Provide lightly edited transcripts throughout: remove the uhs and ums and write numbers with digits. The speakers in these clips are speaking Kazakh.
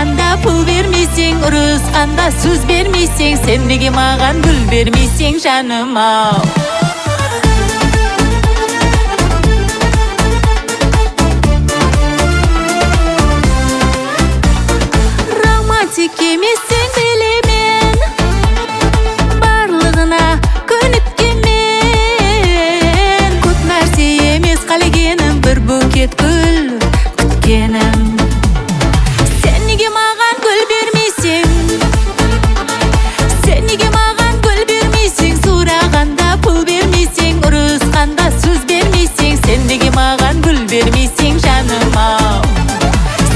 Сураганда pul bermeyсең, urusqanda söz bermeyсең, sen nege magan gül bermeyсең жаным ау? Romantik emессең билемен, барлығына көнүткенмен. Көп нәрсе емес қалегенім, бір букет гүл күткенім. Sen nege magan gül bermeyсең? Sen nege magan gül bermeyсең? Сураганда pul бермейсең, урусқанда сөз бермейсең, sen nege magan gül bermeyсең жаным ау?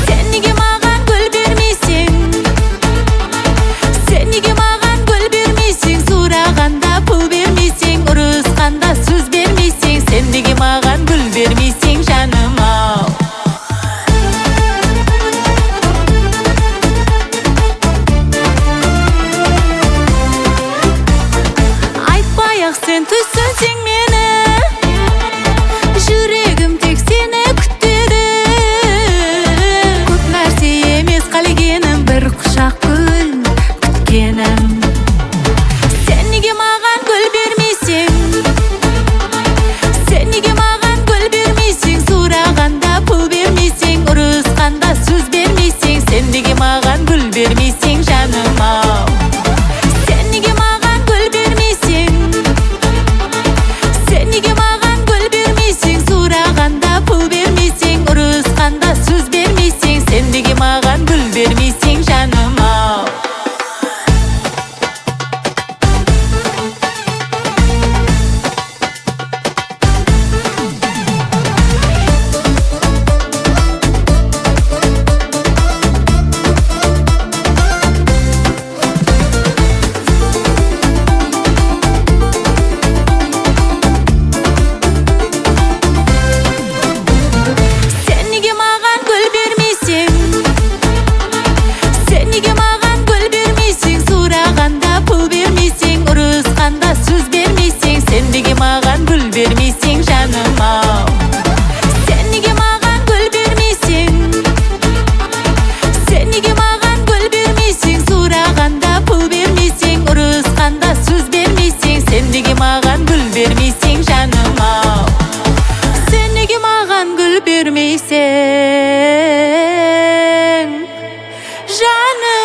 Sen nege magan gül bermeyсең? Sen nege magan gül bermeyсең? Сураганда pul бермейсең, урусқанда сөз бермейсең, sen nege magan gül bermeyсең жаным ау? Айтпай-ақ сен түсінсең мені, жүрегім тек сені күтеді. Көп нәрсе емес қалегенім, бір құшақ гүл күткенім. Sen nege magan gül bermeyсең? Sen nege magan gül bermeyсең? Сураганда pul бермейсең, урусқанда сөз бермейсең, sen nege magan gül bermeyсең жаным ау? Sen nege magan gül bermeyсең? Sen nege magan gül bermeyсең? Сураганда pul бермейсең, урусқанда сөз бермейсең, sen nege magan gül bermeyсең жаным ау? Sen nege magan gül bermeyсең? Sen nege magan gül bermeyсең? Сураганда pul бермейсең, урусқанда сөз бермейсең, sen nege magan gül bermeyсең жаным ау? Sen nege magan gül bermeyсең? Sen nege magan gül bermeyсең? Сураганда pul бермейсең, урусқанда сөз бермейсең, sen nege magan gül bermeyсең жаным ау? Sen nege magan gül bermeyсең жаным